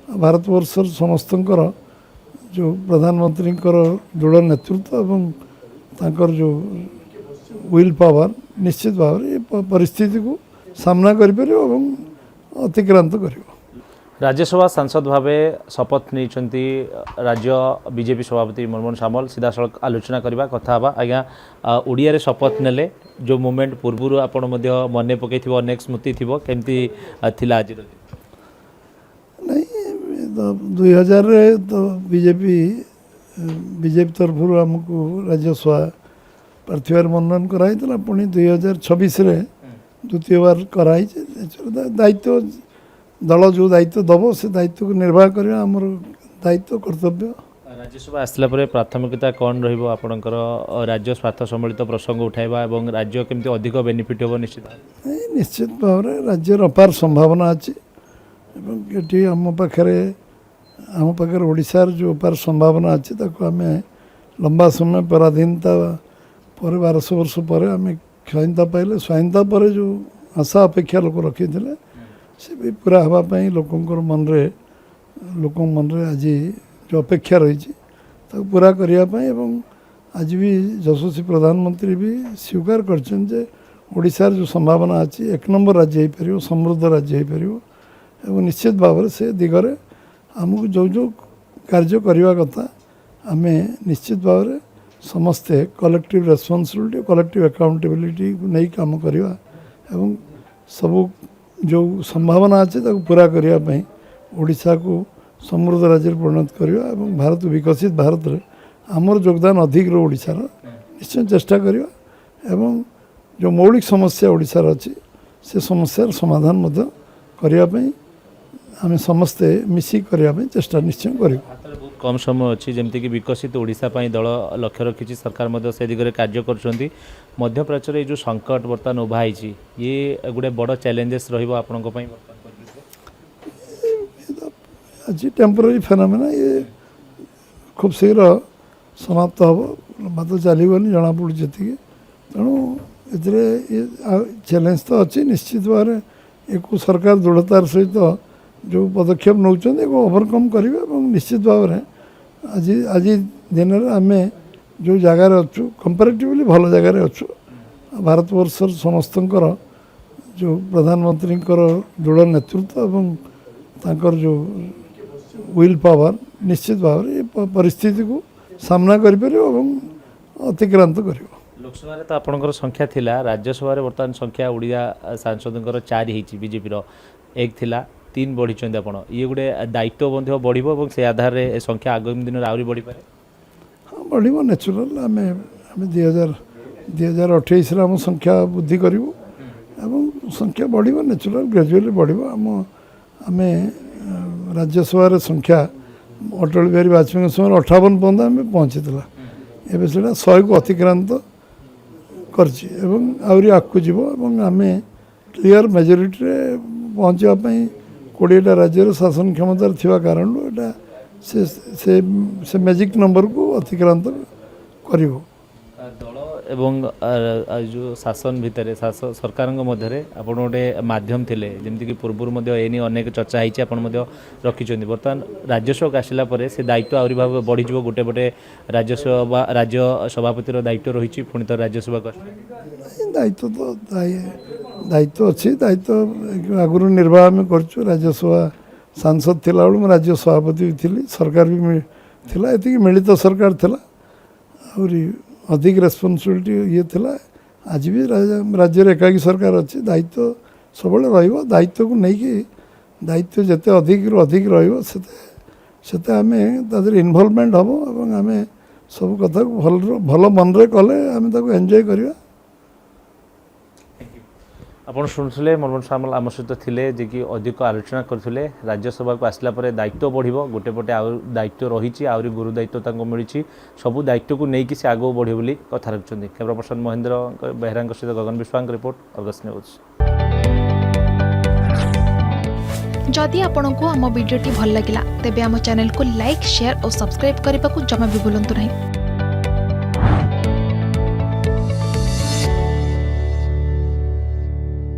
भारतवर्षर समस्तंकर जो प्रधानमंत्री दृढ़ नेतृत्व एवं तांकर जो विल पावर निश्चित भाव में परिस्थिति को सामना करें अतिक्रांत कर। राज्यसभा सांसद भावे शपथ नहीं राज्य बीजेपी सभापति मनमोहन सामल सीधा सड़क आलोचना करवा कथा आज्ञा ओडिया रे शपथ नेले जो मोमेंट पूर्व आपण मन पकई अनेक स्मृति थी केमती थिला आज नहीं 2000 तो बीजेपी तरफ आमको राज्यसभा प्रार्थी मनोनयन कराई पुणी 2026 द्वितीय बार कराई दायित्व दल जो दायित्व दब से दायित्व को निर्वाह करवा आमर दायित्व कर्तव्य। राज्यसभा आसला प्राथमिकता कौन रहिबो आपणकर राज्य स्वार्थ सम्मिलित प्रसंग उठाइबा एवं राज्य केमती अधिक बेनिफिट हो निश्चित भाव में राज्य अपार संभावना अच्छी ये आम पाखे ओडिशार जो अपार संभावना अच्छी आम लंबा समय पराधीनता पर 1200 वर्ष पर आम स्वाधीनता पाइले स्वाधीनता पर जो आशा अपेक्षा लोक रखी से भी पूरा हाँपाई लोक मन रे आज जो अपेक्षा रही पूरा करने आज भी यशस्वी प्रधानमंत्री भी स्वीकार कर जो संभावना अच्छी 1 नंबर राज्य हो पार समृद्ध राज्य हो पार निश्चित भाव से दिगरे आमको जो जो कार्य करने कथा आम निश्चित भाव में समस्ते कलेक्टिव रेस्पॉन्सिबिलिटी कलेक्टिव अकाउंटेबिलिटी को नहीं काम करवा एवं सब जो संभावना अच्छे पूरा करने ओडिशा को समृद्ध राज्य परिणत करवा एवं भारत विकसित भारत रे आमर योगदान अधिक ओडिशार निश्चय चेष्टा करवा एवं जो मौलिक समस्या ओडिशार अच्छी से समस्यार समाधान करने आम समस्ते मिसिक करने चेष्टा निश्चय कर। कम समय अच्छी जमती कि विकसित ओडिशा दल लक्ष्य रखी सरकार से दिगरे कार्य कर मध्यप्राच्य रे जो संकट बर्तमान उभाई ये गोटे बड़ चैलेंजेस रहिबो आपनको पई आज टेम्पोरारी फेनोमेना ये खूब शीघ्र समाप्त हम लंबा तो चलनी जना पड़ी जी तेणु ये चैलेंज तो अच्छी निश्चित भाव में एक सरकार दृढ़तार सहित जो पदक्षेप नौ ओवरकम करेंगे निश्चित भाव में आज दिन में आम जो जगार अच्छु कंपेरेटिवली भल जगार अच्छु भारतवर्षर समस्तंकर जो प्रधानमंत्री दृढ़ नेतृत्व एवं तांकर जो विल पावर निश्चित भाव में परिस्थिति को सामना करें अतिक्रांत कर। लोकसभा तो आपंकर संख्या थिला राज्यसभा बर्तमान संख्या ओडिया सांसद 4 होती बीजेपी 1 थिला 3 बढ़ी आप ये गोटे दायित्व बढ़ से आधार में संख्या आगामी दिन आहरी बढ़ी पारे। हाँ बढ़ नेचुराल आम 2028 आम संख्या वृद्धि करूँ संख्या बढ़ नेचुराल ग्रेजुअली बढ़ आम राज्यसभा संख्या अटल बिहारी वाजपेयी समय 58 पर्यंत आम पहुँची एवं से 100 को अतिक्रांत कर आगू जीव आम क्लियर मेजोरिटी पहुँचापी 20टा राज्य शासन क्षमतार थिबा कारण एटा से मैजिक नंबर को अतिक्रांत करिवो। दल एवं जो शासन भितर सरकार मध्य आपड़ गोटे माध्यम थिले जमती कि पूर्व एनी अनेक चर्चा होती आप रखिंट बर्तमान राज्यसभा आसला से दायित्व आहरी भाव बढ़ी गोटे पटे राज्यसभा राज्य सभापतिर दायित्व रही पुणी तो राज्यसभा दायित्व तो दायित्व अच्छी दायित्व आगुरी निर्वाह में कर राज्यसभा सांसद थिला बेलू राज्य सभापति भी थी सरकार भी थिला एति मिलित सरकार थिला आउरी अधिक रेस्पॉन्सिबिलिटी ये थिला आज भी राज्य एकाकी सरकार अच्छी दायित्व सब दायित्व को लेकिन दायित्व जिते अधिक रते आम इनवॉल्वमेंट हम और आम सब कथा को भल मन रे कले आम एंजॉय करवा। आपड़ शुणुले मनमोहन सामल आम सहित थे जे कि अधिक आलोचना करते राज्यसभा को आसला दायित्व बढ़ गोटे पटे दायित्व रही आहरी गुरु दायित्व मिली सबू दायित्व को लेकिन से आगे बढ़े बोली कथा रखिंट। कैमरा पर्सन महेंद्र बेहरा सहित गगन विश्वास रिपोर्ट अर्गस न्यूज। जदि आपंक आम भिडी भल लगा तेब आम चैनल को लाइक शेयर और सब्सक्राइब करने को जमा भी भूलु नहीं।